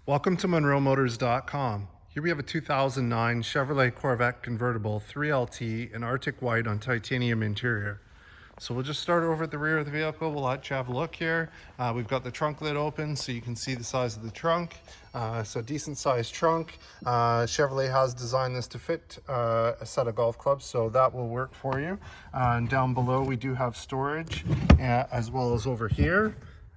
Welcome to MonroeMotors.com. Here we have a 2009 Chevrolet Corvette Convertible 3LT in Arctic White on titanium interior. So we'll just start over at the rear of the vehicle. We'll let you have a look here. We've got the trunk lid open so you can see the size of the trunk. So decent sized trunk. Chevrolet has designed this to fit a set of golf clubs, so that will work for you. And down below we do have storage as well as over here.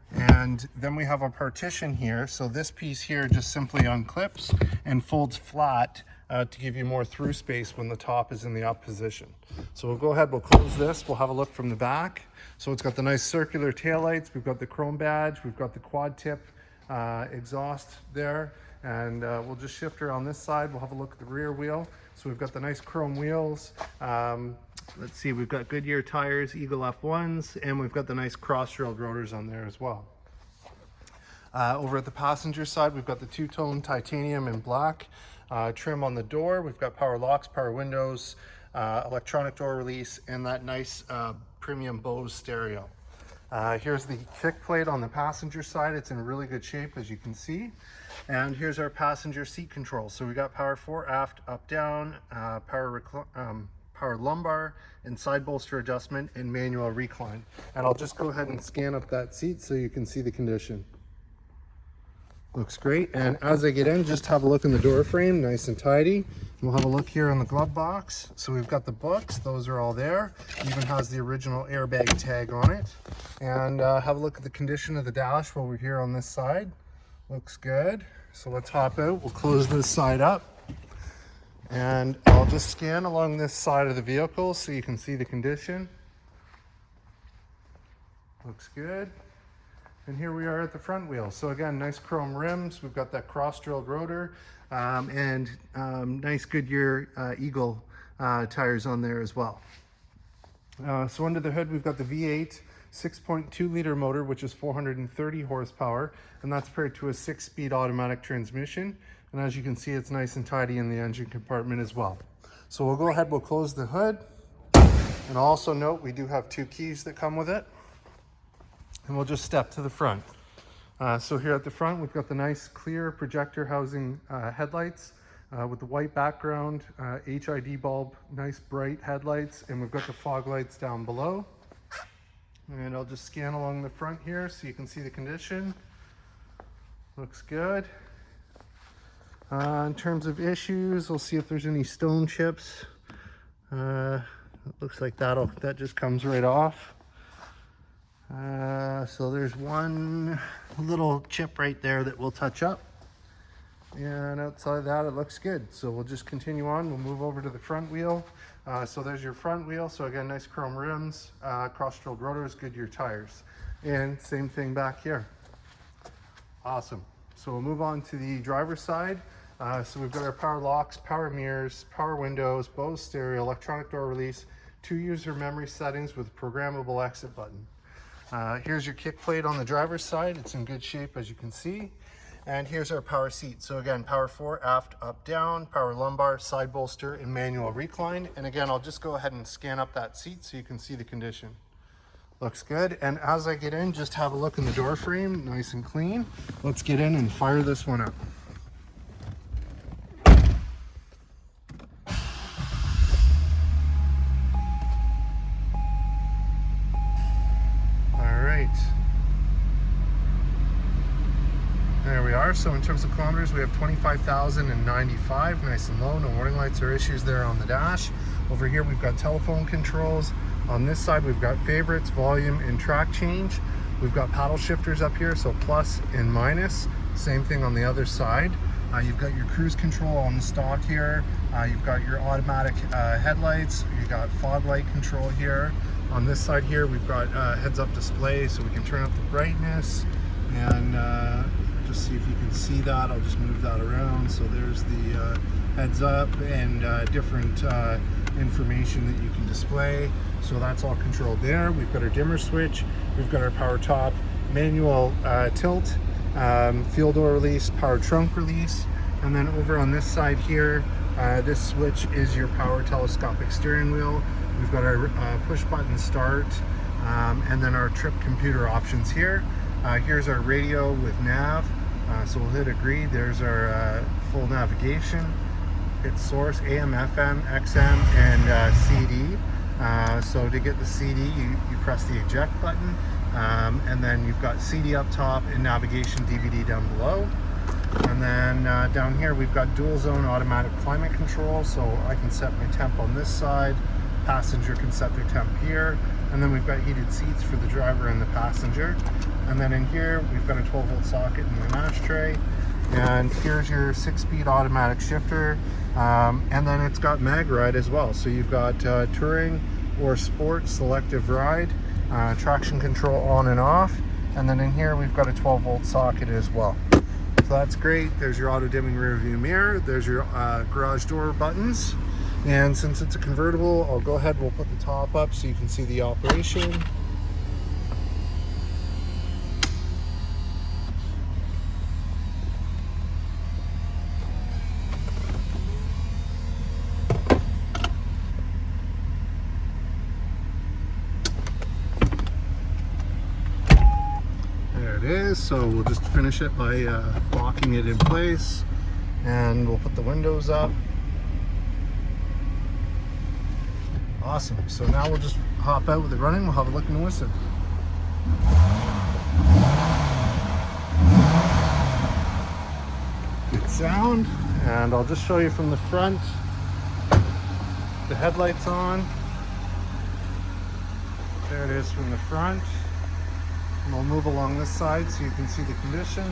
And then we have a partition here, so this piece here just simply unclips and folds flat to give you more through space when the top is in the up position. So we'll go ahead, we'll close this, we'll have a look from the back. So it's got the nice circular taillights, we've got the chrome badge, we've got the quad tip exhaust there, and we'll just shift around this side. We'll have a look at the rear wheel. So we've got the nice chrome wheels. Let's see, we've got Goodyear tires, Eagle F1s, and we've got the nice cross-drilled rotors on there as well. Over at the passenger side, we've got the two-tone titanium and black trim on the door. We've got power locks, power windows, electronic door release, and that nice premium Bose stereo. Here's the kick plate on the passenger side. It's in really good shape, as you can see. And here's our passenger seat controls. So we got power fore, aft, up, down, power lumbar and side bolster adjustment and manual recline. And I'll just go ahead and scan up that seat so you can see the condition. Looks great. And as I get in, just have a look in the door frame, nice and tidy. We'll have a look here on the glove box. So we've got the books, those are all there. Even has the original airbag tag on it. And have a look at the condition of the dash while we're here on this side. Looks good. So let's hop out, we'll close this side up. And I'll just scan along this side of the vehicle so you can see the condition. Looks good. And here we are at the front wheel. So again, nice chrome rims. We've got that cross-drilled rotor and nice Goodyear Eagle tires on there as well. So under the hood, we've got the V8 6.2 liter motor, which is 430 horsepower, and that's paired to a 6-speed automatic transmission. And as you can see, it's nice and tidy in the engine compartment as well. So we'll go ahead, we'll close the hood. And also note, we do have 2 keys that come with it. And we'll just step to the front. So here at the front, we've got the nice clear projector housing headlights with the white background, HID bulb, nice bright headlights, and we've got the fog lights down below. And I'll just scan along the front here so you can see the condition. Looks good. In terms of issues, we'll see if there's any stone chips. It looks like that just comes right off. So there's one little chip right there that we'll touch up. And outside of that, it looks good. So we'll just continue on. We'll move over to the front wheel. So there's your front wheel. So again, nice chrome rims, cross-drilled rotors, Goodyear tires. And same thing back here. Awesome. So we'll move on to the driver's side. So we've got our power locks, power mirrors, power windows, Bose stereo, electronic door release, 2 user memory settings with a programmable exit button. Here's your kick plate on the driver's side. It's in good shape, as you can see. And here's our power seat. So again, power fore, aft, up, down, power lumbar, side bolster, and manual recline. And again, I'll just go ahead and scan up that seat so you can see the condition. Looks good. And as I get in, just have a look in the door frame, nice and clean. Let's get in and fire this one up. There we are. So in terms of kilometers, we have 25,095, nice and low. No warning lights or issues there on the dash. Over here, we've got telephone controls. On this side, we've got favorites, volume, and track change. We've got paddle shifters up here, so plus and minus. Same thing on the other side. You've got your cruise control on the stock here. You've got your automatic headlights. You've got fog light control here. On this side here, we've got heads-up display, so we can turn up the brightness. And just see if you can see that. I'll just move that around. So there's the heads up and different information that you can display. So that's all controlled there. We've got our dimmer switch. We've got our power top, manual tilt, fuel door release, power trunk release. And then over on this side here, this switch is your power telescopic steering wheel. We've got our push button start, and then our trip computer options here. Here's our radio with NAV. So we'll hit agree. There's our full navigation. Hit source, AM, FM, XM, and CD. So to get the CD, you press the eject button, and then you've got CD up top and navigation DVD down below. And then down here we've got dual zone automatic climate control, so I can set my temp on this side, passenger can set their temp here, and then we've got heated seats for the driver and the passenger. And then in here we've got a 12-volt socket in my ashtray, and here's your 6-speed automatic shifter, and then it's got mag ride as well, so you've got touring or sport selective ride, traction control on and off, and then in here we've got a 12-volt socket as well. So that's great. There's your auto dimming rear view mirror, there's your garage door buttons, and since it's a convertible, I'll go ahead, we'll put the top up so you can see the operation. Is, so we'll just finish it by locking it in place, and we'll put the windows up. Awesome. So now we'll just hop out with it running. We'll have a look and listen. Good sound, and I'll just show you from the front. The headlights on. There it is from the front. And I'll move along this side so you can see the condition.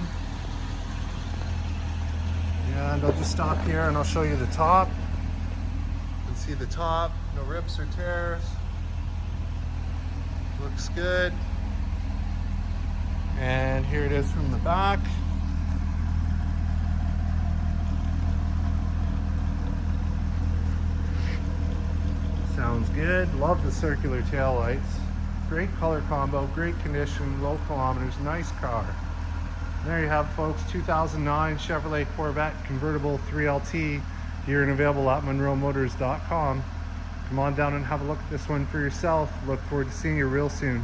And I'll just stop here and I'll show you the top. You can see the top, no rips or tears. Looks good. And here it is from the back. Sounds good. Love the circular tail lights. Great color combo, great condition, low kilometers, nice car. And there you have it, folks, 2009 Chevrolet Corvette Convertible 3LT here and available at MonroeMotors.com. Come on down and have a look at this one for yourself. Look forward to seeing you real soon.